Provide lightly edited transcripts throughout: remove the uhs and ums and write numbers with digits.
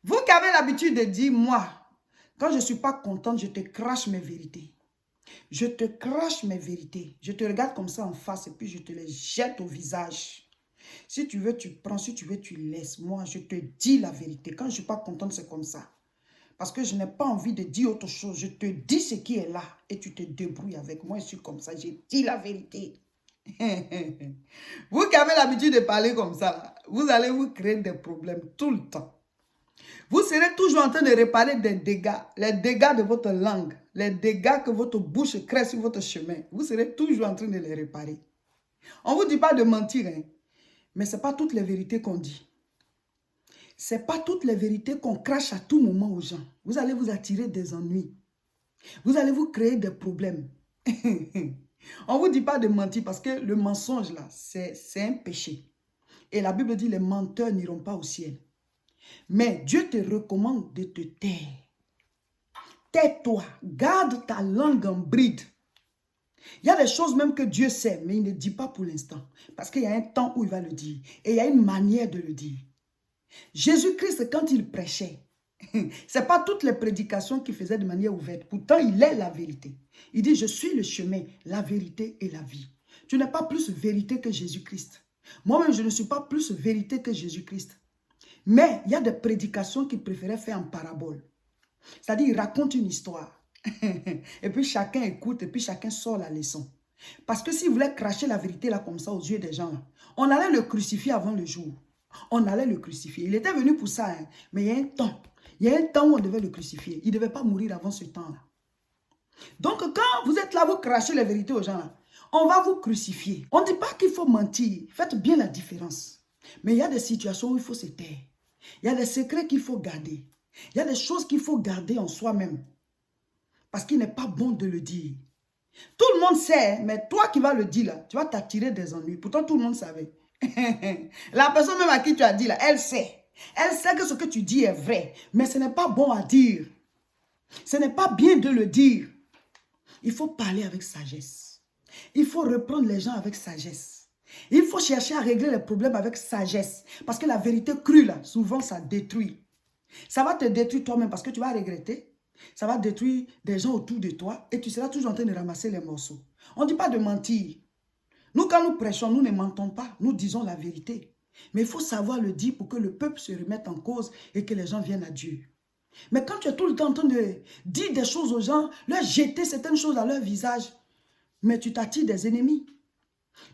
Vous qui avez l'habitude de dire, moi, quand je ne suis pas contente, je te crache mes vérités. Je te crache mes vérités. Je te regarde comme ça en face et puis je te les jette au visage. Si tu veux, tu prends. Si tu veux, tu laisses. Moi, je te dis la vérité. Quand je ne suis pas contente, c'est comme ça. Parce que je n'ai pas envie de dire autre chose. Je te dis ce qui est là et tu te débrouilles avec moi. Je suis comme ça. Je dis la vérité. Vous qui avez l'habitude de parler comme ça, vous allez vous créer des problèmes tout le temps. Vous serez toujours en train de réparer des dégâts, les dégâts de votre langue, les dégâts que votre bouche crée sur votre chemin. Vous serez toujours en train de les réparer. On ne vous dit pas de mentir, hein, mais ce n'est pas toutes les vérités qu'on dit. Ce n'est pas toutes les vérités qu'on crache à tout moment aux gens. Vous allez vous attirer des ennuis. Vous allez vous créer des problèmes. On ne vous dit pas de mentir parce que le mensonge, là, c'est un péché. Et la Bible dit, les menteurs n'iront pas au ciel. Mais Dieu te recommande de te taire. Tais-toi, garde ta langue en bride. Il y a des choses même que Dieu sait, mais il ne dit pas pour l'instant. Parce qu'il y a un temps où il va le dire. Et il y a une manière de le dire. Jésus-Christ, quand il prêchait, ce n'est pas toutes les prédications qu'il faisait de manière ouverte. Pourtant, il est la vérité. Il dit, je suis le chemin, la vérité et la vie. Tu n'es pas plus vérité que Jésus-Christ. Moi-même, je ne suis pas plus vérité que Jésus-Christ. Mais il y a des prédications qu'il préférait faire en parabole. C'est-à-dire, il raconte une histoire. Et puis chacun écoute et puis chacun sort la leçon. Parce que s'il voulait cracher la vérité là comme ça aux yeux des gens, là, on allait le crucifier avant le jour. On allait le crucifier. Il était venu pour ça, hein, mais il y a un temps. Il y a un temps où on devait le crucifier. Il ne devait pas mourir avant ce temps-là. Donc quand vous êtes là, vous crachez la vérité aux gens là, on va vous crucifier. On ne dit pas qu'il faut mentir. Faites bien la différence. Mais il y a des situations où il faut se taire. Il y a des secrets qu'il faut garder. Il y a des choses qu'il faut garder en soi-même. Parce qu'il n'est pas bon de le dire. Tout le monde sait, mais toi qui vas le dire là, tu vas t'attirer des ennuis. Pourtant, tout le monde savait. La personne même à qui tu as dit là, elle sait. Elle sait que ce que tu dis est vrai. Mais ce n'est pas bon à dire. Ce n'est pas bien de le dire. Il faut parler avec sagesse. Il faut reprendre les gens avec sagesse. Il faut chercher à régler les problèmes avec sagesse. Parce que la vérité crue là, souvent ça détruit. Ça va te détruire toi-même parce que tu vas regretter. Ça va détruire des gens autour de toi et tu seras toujours en train de ramasser les morceaux. On ne dit pas de mentir. Nous, quand nous prêchons, nous ne mentons pas. Nous disons la vérité. Mais il faut savoir le dire pour que le peuple se remette en cause et que les gens viennent à Dieu. Mais quand tu es tout le temps en train de dire des choses aux gens, leur jeter certaines choses à leur visage, mais tu t'attires des ennemis.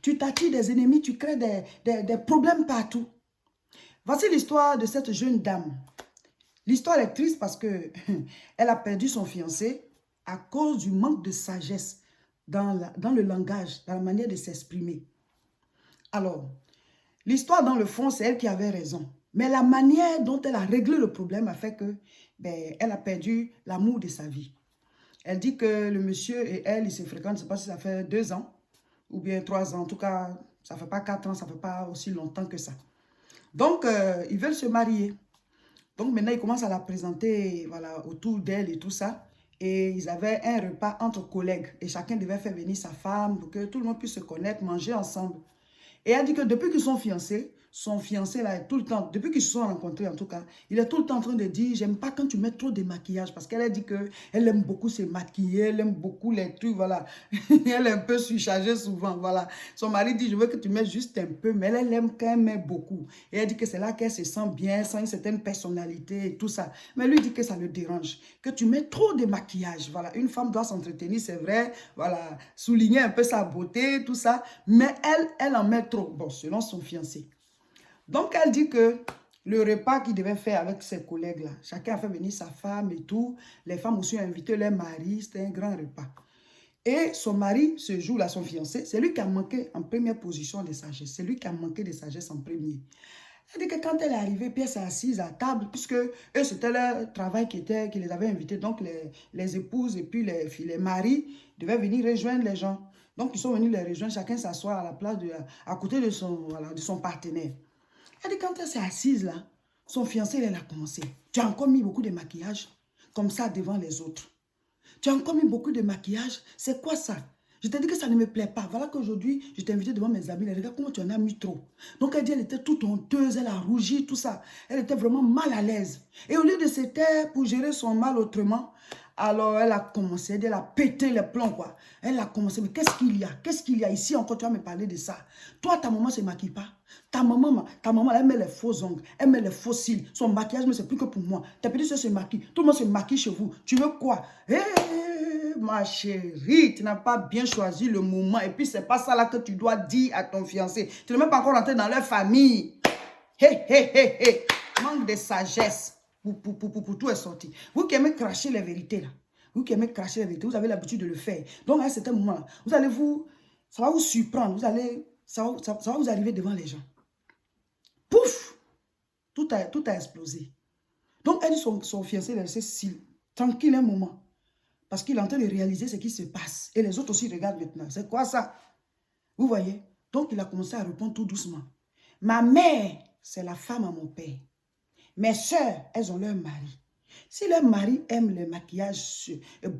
Tu t'attires des ennemis, tu crées des problèmes partout. Voici l'histoire de cette jeune dame. L'histoire est triste parce que elle a perdu son fiancé à cause du manque de sagesse dans le langage, dans la manière de s'exprimer. Alors, l'histoire dans le fond, c'est elle qui avait raison. Mais la manière dont elle a réglé le problème a fait que elle a perdu l'amour de sa vie. Elle dit que le monsieur et elle, ils se fréquentent, je ne sais pas si ça fait 2 ans ou bien 3 ans. En tout cas, ça ne fait pas 4 ans, ça ne fait pas aussi longtemps que ça. Donc, ils veulent se marier. Donc maintenant, ils commencent à la présenter voilà, autour d'elle et tout ça. Et ils avaient un repas entre collègues. Et chacun devait faire venir sa femme pour que tout le monde puisse se connaître, manger ensemble. Et elle dit que depuis qu'ils sont fiancés, son fiancé là est tout le temps, depuis qu'ils se sont rencontrés en tout cas, il est tout le temps en train de dire, j'aime pas quand tu mets trop de maquillage. Parce qu'elle a dit qu'elle aime beaucoup se maquiller, elle aime beaucoup les trucs, voilà. Elle est un peu surchargée souvent, voilà. Son mari dit, je veux que tu mettes juste un peu, mais elle aime quand même mettre beaucoup. Et elle dit que c'est là qu'elle se sent bien, sent une certaine personnalité et tout ça. Mais lui dit que ça le dérange, que tu mets trop de maquillage, voilà. Une femme doit s'entretenir, c'est vrai, voilà, souligner un peu sa beauté, tout ça. Mais elle en met trop, bon, selon son fiancé. Donc, elle dit que le repas qu'il devait faire avec ses collègues-là, chacun a fait venir sa femme et tout. Les femmes aussi ont invité leur mari, c'était un grand repas. Et son mari, ce jour-là, son fiancé, c'est lui qui a manqué en première position de sagesse. C'est lui qui a manqué de sagesse en premier. Elle dit que quand elle est arrivée, puis elle s'est assise à table, puisque eux, c'était leur travail qui les avait invités. Donc, les épouses et puis les maris devaient venir rejoindre les gens. Donc, ils sont venus les rejoindre, chacun s'assoit à la place, à côté de son partenaire. Elle dit, quand elle s'est assise là, son fiancé, elle a commencé. Tu as encore mis beaucoup de maquillage, comme ça, devant les autres. Tu as encore mis beaucoup de maquillage. C'est quoi ça? Je t'ai dit que ça ne me plaît pas. Voilà qu'aujourd'hui, je t'ai invité devant mes amis. Les regarde comment tu en as mis trop. Donc elle dit, elle était toute honteuse, elle a rougi, tout ça. Elle était vraiment mal à l'aise. Et au lieu de se taire pour gérer son mal autrement, alors elle a commencé, elle a pété les plombs, quoi. Elle a commencé, mais qu'est-ce qu'il y a? Qu'est-ce qu'il y a ici encore? Tu vas me parler de ça. Toi, ta maman ne se maquille pas. Ta maman, elle met les faux ongles, elle met les faux cils. Son maquillage, mais c'est plus que pour moi. Tes petits soeurs se maquillent. Tout le monde se maquille chez vous. Tu veux quoi? Ma chérie, tu n'as pas bien choisi le moment. Et puis, c'est pas ça là que tu dois dire à ton fiancé. Tu n'es même pas encore rentré dans leur famille. Hé, hé, hé, hé. Manque de sagesse. Pour tout est sorti. Vous qui aimez cracher les vérités là. Vous qui aimez cracher les vérités, vous avez l'habitude de le faire. Donc, à un certain moment, vous allez ça va vous surprendre. Ça va vous arriver devant les gens. Pouf! Tout a explosé. Donc, elle dit son fiancé, il a laissé tranquille un moment. Parce qu'il est en train de réaliser ce qui se passe. Et les autres aussi regardent maintenant. C'est quoi ça? Vous voyez? Donc, il a commencé à répondre tout doucement. Ma mère, c'est la femme à mon père. Mes soeurs, elles ont leur mari. Si leur mari aime le maquillage,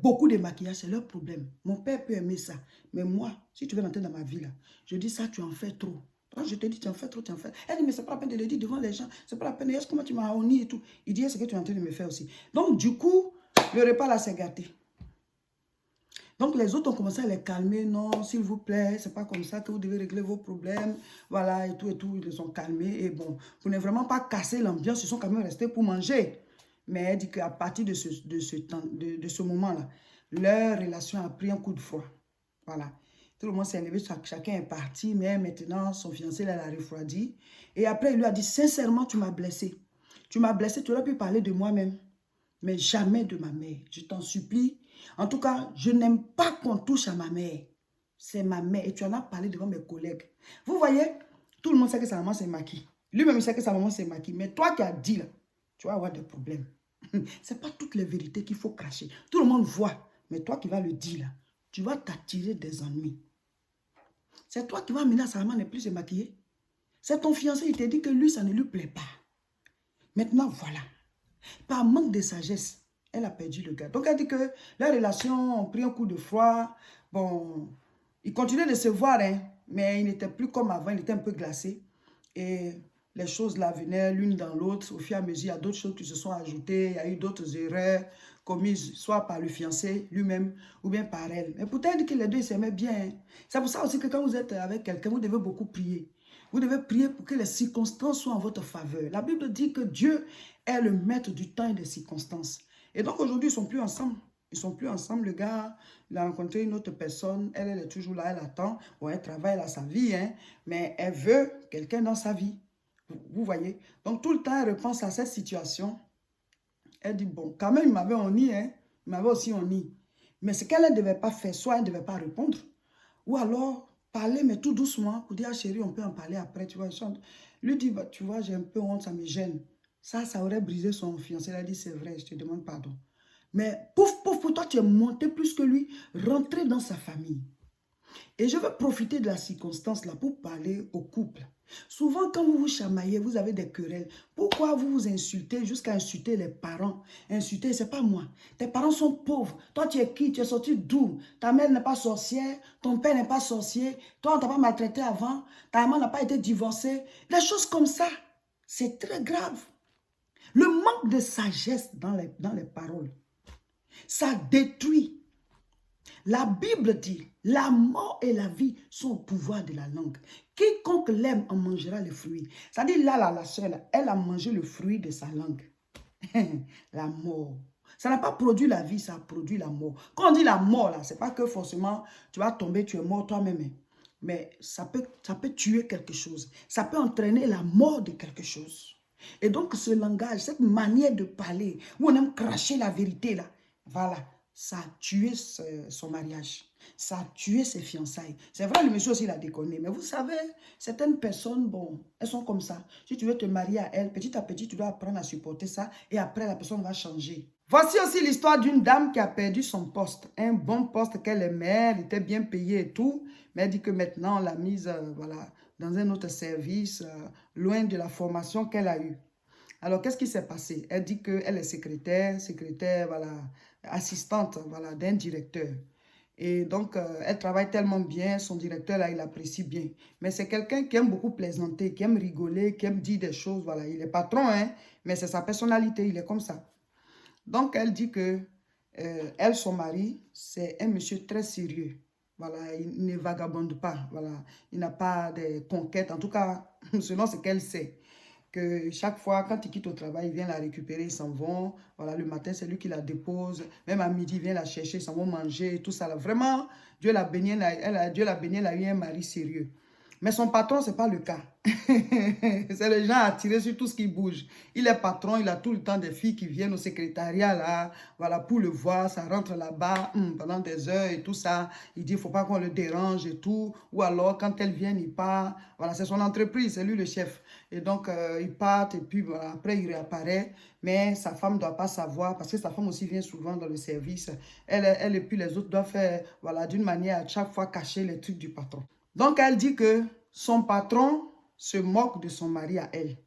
beaucoup de maquillage, c'est leur problème. Mon père peut aimer ça. Mais moi, si tu veux rentrer dans ma vie, là, je dis ça, tu en fais trop. Quand je te dis, tu en fais trop, tu en fais. Elle dit, mais c'est pas la peine de le dire devant les gens. C'est pas la peine. Est-ce comment tu m'as honni et tout. Il dit, c'est ce que tu es en train de me faire aussi. Donc, du coup, le repas là, c'est gâté. Donc, les autres ont commencé à les calmer. Non, s'il vous plaît, c'est pas comme ça que vous devez régler vos problèmes. Voilà, et tout, ils les ont calmés. Et bon, pour ne vraiment pas casser l'ambiance, ils sont quand même restés pour manger. Mais elle dit qu'à partir de ce moment-là, leur relation a pris un coup de froid. Voilà. Tout le monde s'est levé, chacun est parti. Mais maintenant, son fiancé l'a refroidi. Et après, il lui a dit, sincèrement, tu m'as blessé. Tu m'as blessé, tu aurais pu parler de moi-même. Mais jamais de ma mère. Je t'en supplie. En tout cas, je n'aime pas qu'on touche à ma mère. C'est ma mère. Et tu en as parlé devant mes collègues. Vous voyez, tout le monde sait que sa maman s'est maquillée. Lui-même sait que sa maman s'est maquillée. Mais toi qui as dit là, tu vas avoir des problèmes. Ce n'est pas toutes les vérités qu'il faut cacher. Tout le monde voit. Mais toi qui vas le dire là, tu vas t'attirer des ennuis. C'est toi qui vas amener à sa maman ne plus se maquiller. C'est ton fiancé, il t'a dit que lui, ça ne lui plaît pas. Maintenant, voilà. Par manque de sagesse, elle a perdu le gars. Donc, elle dit que la relation a pris un coup de froid. Bon, ils continuaient de se voir, hein, mais il n'était plus comme avant, il était un peu glacé. Et les choses là venaient l'une dans l'autre. Au fur et à mesure, il y a d'autres choses qui se sont ajoutées. Il y a eu d'autres erreurs commises, soit par le fiancé lui-même, ou bien par elle. Mais pourtant, elle dit que les deux s'aimaient bien. Hein. C'est pour ça aussi que quand vous êtes avec quelqu'un, vous devez beaucoup prier. Vous devez prier pour que les circonstances soient en votre faveur. La Bible dit que Dieu est le maître du temps et des circonstances. Et donc aujourd'hui, ils ne sont plus ensemble. Ils ne sont plus ensemble. Le gars, il a rencontré une autre personne. Elle est toujours là, elle attend. Bon, elle travaille, elle a sa vie, hein, mais elle veut quelqu'un dans sa vie. Vous voyez? Donc tout le temps, elle repense à cette situation. Elle dit, bon, quand même, il m'avait honni, hein. Il m'avait aussi honni. Mais ce qu'elle ne devait pas faire, soit elle ne devait pas répondre, ou alors parler, mais tout doucement, pour dire, ah, chérie, on peut en parler après, tu vois. Lui dit, bah, tu vois, j'ai un peu honte, ça me gêne. Ça aurait brisé son fiancé. Elle a dit, c'est vrai, je te demande pardon. Mais pouf, pouf, pour toi, tu es monté plus que lui, rentré dans sa famille. Et je veux profiter de la circonstance là pour parler au couple. Souvent, quand vous vous chamaillez, vous avez des querelles. Pourquoi vous vous insultez jusqu'à insulter les parents? Insulter, c'est pas moi. Tes parents sont pauvres. Toi, tu es qui? Tu es sorti d'où? Ta mère n'est pas sorcière. Ton père n'est pas sorcier. Toi, on ne t'a pas maltraité avant. Ta maman n'a pas été divorcée. Des choses comme ça, c'est très grave. Le manque de sagesse dans les paroles, ça détruit. La Bible dit, la mort et la vie sont au pouvoir de la langue. Quiconque l'aime en mangera le fruit. Ça dit là, la soeur, elle a mangé le fruit de sa langue. La mort. Ça n'a pas produit la vie, ça a produit la mort. Quand on dit la mort, là, c'est pas que forcément tu vas tomber, tu es mort toi-même. Mais ça peut tuer quelque chose. Ça peut entraîner la mort de quelque chose. Et donc ce langage, cette manière de parler, où on aime cracher la vérité, là, voilà. Ça a tué son mariage. Ça a tué ses fiançailles. C'est vrai, le monsieur aussi, il a déconné. Mais vous savez, certaines personnes, bon, elles sont comme ça. Si tu veux te marier à elle, petit à petit, tu dois apprendre à supporter ça. Et après, la personne va changer. Voici aussi l'histoire d'une dame qui a perdu son poste. Un bon poste qu'elle aimait, elle était bien payée et tout. Mais elle dit que maintenant, on l'a mise voilà, dans un autre service, loin de la formation qu'elle a eue. Alors, qu'est-ce qui s'est passé? Elle dit qu'elle est secrétaire, voilà, assistante, voilà, d'un directeur. Et donc, elle travaille tellement bien, son directeur, là, il l'apprécie bien. Mais c'est quelqu'un qui aime beaucoup plaisanter, qui aime rigoler, qui aime dire des choses. Voilà, il est patron, hein, mais c'est sa personnalité, il est comme ça. Donc, elle dit que elle, son mari, c'est un monsieur très sérieux. Voilà, il ne vagabonde pas. Voilà, il n'a pas de conquêtes. En tout cas, selon ce qu'elle sait. Que chaque fois, quand il quitte au travail, il vient la récupérer, ils s'en vont. Voilà, le matin, c'est lui qui la dépose. Même à midi, il vient la chercher, ils s'en vont manger, tout ça. Là. Vraiment, Dieu l'a béni, Dieu l'a béni, elle a eu un mari sérieux. Mais son patron, ce n'est pas le cas. C'est le genre attiré sur tout ce qui bouge. Il est patron, il a tout le temps des filles qui viennent au secrétariat là, voilà, pour le voir, ça rentre là-bas pendant des heures et tout ça. Il dit, il ne faut pas qu'on le dérange et tout. Ou alors, quand elles viennent, il part. Voilà, c'est son entreprise, c'est lui le chef. Et donc, il part et puis voilà, après, il réapparaît. Mais sa femme ne doit pas savoir parce que sa femme aussi vient souvent dans le service. Elle et puis les autres doivent faire, voilà, d'une manière à chaque fois cacher les trucs du patron. Donc, elle dit que son patron se moque de son mari à elle.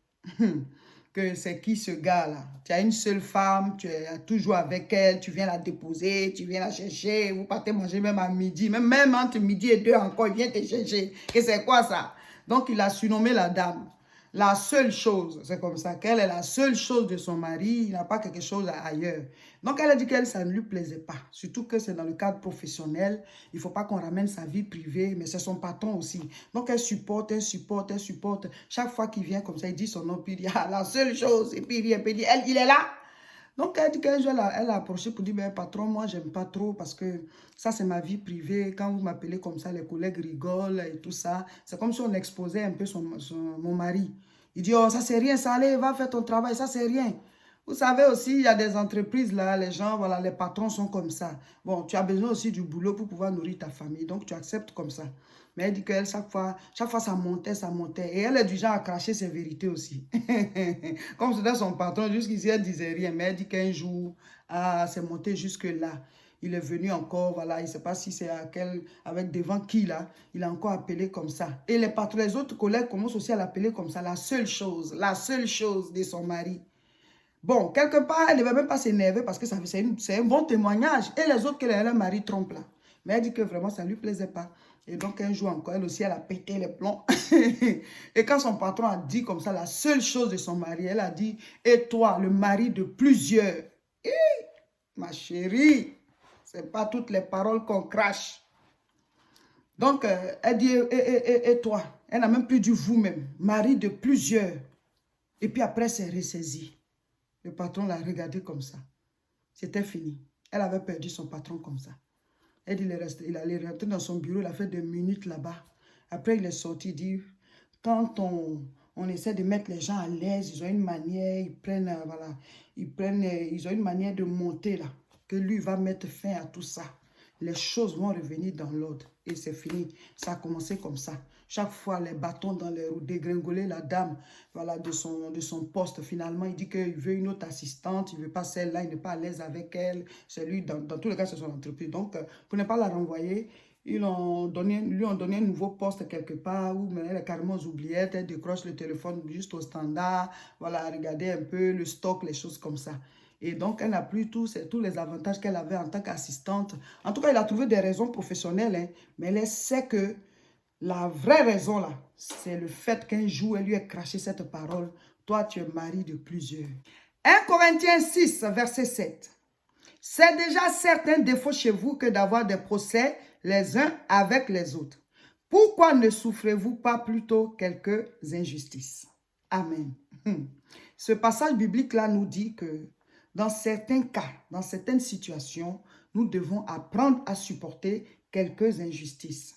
Que c'est qui ce gars-là? Tu as une seule femme, tu es toujours avec elle, tu viens la déposer, tu viens la chercher, vous partez manger même à midi, même entre midi et 2 encore, il vient te chercher. Et c'est quoi ça? Donc, il a surnommé la dame. La seule chose, c'est comme ça, qu'elle est la seule chose de son mari, il n'a pas quelque chose ailleurs. Donc, elle a dit qu'elle, ça ne lui plaisait pas. Surtout que c'est dans le cadre professionnel. Il ne faut pas qu'on ramène sa vie privée, mais c'est son patron aussi. Donc, elle supporte, elle supporte, elle supporte. Chaque fois qu'il vient comme ça, il dit son nom, puis il dit, ah, la seule chose, et puis il vient, puis il dit, il est là. Donc, elle dit qu'elle elle a approché pour dire, ben, patron, moi, j'aime pas trop parce que ça, c'est ma vie privée. Quand vous m'appelez comme ça, les collègues rigolent et tout ça. C'est comme si on exposait un peu mon mari. Il dit, oh, ça, c'est rien, ça, allez, va faire ton travail, ça, c'est rien. Vous savez aussi, il y a des entreprises là, les gens, voilà, les patrons sont comme ça. Bon, tu as besoin aussi du boulot pour pouvoir nourrir ta famille, donc tu acceptes comme ça. Mais elle dit qu'elle, chaque fois, ça montait, ça montait. Et elle est du genre à cracher ses vérités aussi. Comme c'était son patron, jusqu'ici, elle ne disait rien. Mais elle dit qu'un jour, ah, c'est monté jusque-là. Il est venu encore, voilà, il ne sait pas si c'est avec devant qui là, il a encore appelé comme ça. Et les patrons, les autres collègues commencent aussi à l'appeler comme ça, la seule chose de son mari. Bon, quelque part, elle ne devait même pas s'énerver parce que c'est un bon témoignage. Et les autres que leur mari trompe là. Mais elle dit que vraiment, ça ne lui plaisait pas. Et donc, un jour encore, elle aussi, elle a pété les plombs. Et quand son patron a dit comme ça, la seule chose de son mari, elle a dit, et toi, le mari de plusieurs. Et, ma chérie, ce n'est pas toutes les paroles qu'on crache. Donc, elle dit, et toi, elle n'a même plus dit vous-même, mari de plusieurs. Et puis après, c'est ressaisi. Le patron l'a regardé comme ça. C'était fini. Elle avait perdu son patron comme ça. Elle dit, il allait rentrer dans son bureau, il a fait 2 minutes là-bas. Après, il est sorti, il dit, quand on essaie de mettre les gens à l'aise, ils ont une manière, ils ont une manière de monter là, que lui va mettre fin à tout ça. Les choses vont revenir dans l'ordre. Et c'est fini. Ça a commencé comme ça. Chaque fois, les bâtons dans les roues, dégringoler la dame voilà, de son poste. Finalement, il dit qu'il veut une autre assistante. Il ne veut pas celle-là. Il n'est pas à l'aise avec elle. C'est lui, dans tous les cas, c'est son entreprise. Donc, pour ne pas la renvoyer, lui ont donné un nouveau poste quelque part où elle est carrément oubliette. Elle décroche le téléphone juste au standard. Voilà, regarder un peu le stock, les choses comme ça. Et donc, elle n'a plus tous les avantages qu'elle avait en tant qu'assistante. En tout cas, elle a trouvé des raisons professionnelles, hein, mais elle sait que la vraie raison, là, c'est le fait qu'un jour, elle lui ait craché cette parole. Toi, tu es mari de plusieurs. 1 Corinthiens 6, verset 7. C'est déjà certains défauts chez vous que d'avoir des procès les uns avec les autres. Pourquoi ne souffrez-vous pas plutôt quelques injustices? Amen. Ce passage biblique-là nous dit que dans certains cas, dans certaines situations, nous devons apprendre à supporter quelques injustices.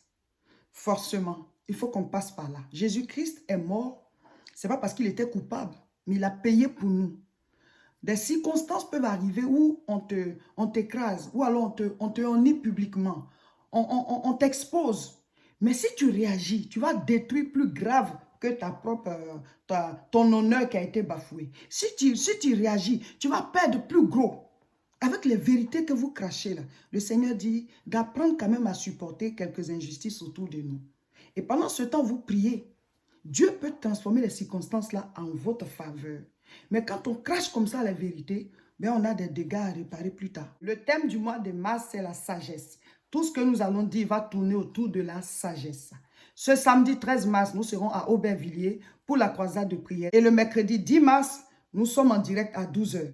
Forcément, il faut qu'on passe par là. Jésus-Christ est mort, ce n'est pas parce qu'il était coupable, mais il a payé pour nous. Des circonstances peuvent arriver où on t'écrase, ou alors on te honnit publiquement, on t'expose. Mais si tu réagis, tu vas détruire plus grave que ton honneur qui a été bafoué. Si tu réagis, tu vas perdre plus gros. Avec les vérités que vous crachez là, le Seigneur dit d'apprendre quand même à supporter quelques injustices autour de nous. Et pendant ce temps, vous priez. Dieu peut transformer les circonstances là en votre faveur. Mais quand on crache comme ça la vérité, ben on a des dégâts à réparer plus tard. Le thème du mois de mars, c'est la sagesse. tout ce que nous allons dire va tourner autour de la sagesse. Ce samedi 13 mars, nous serons à Aubervilliers pour la croisade de prière. Et le mercredi 10 mars, nous sommes en direct à 12 h.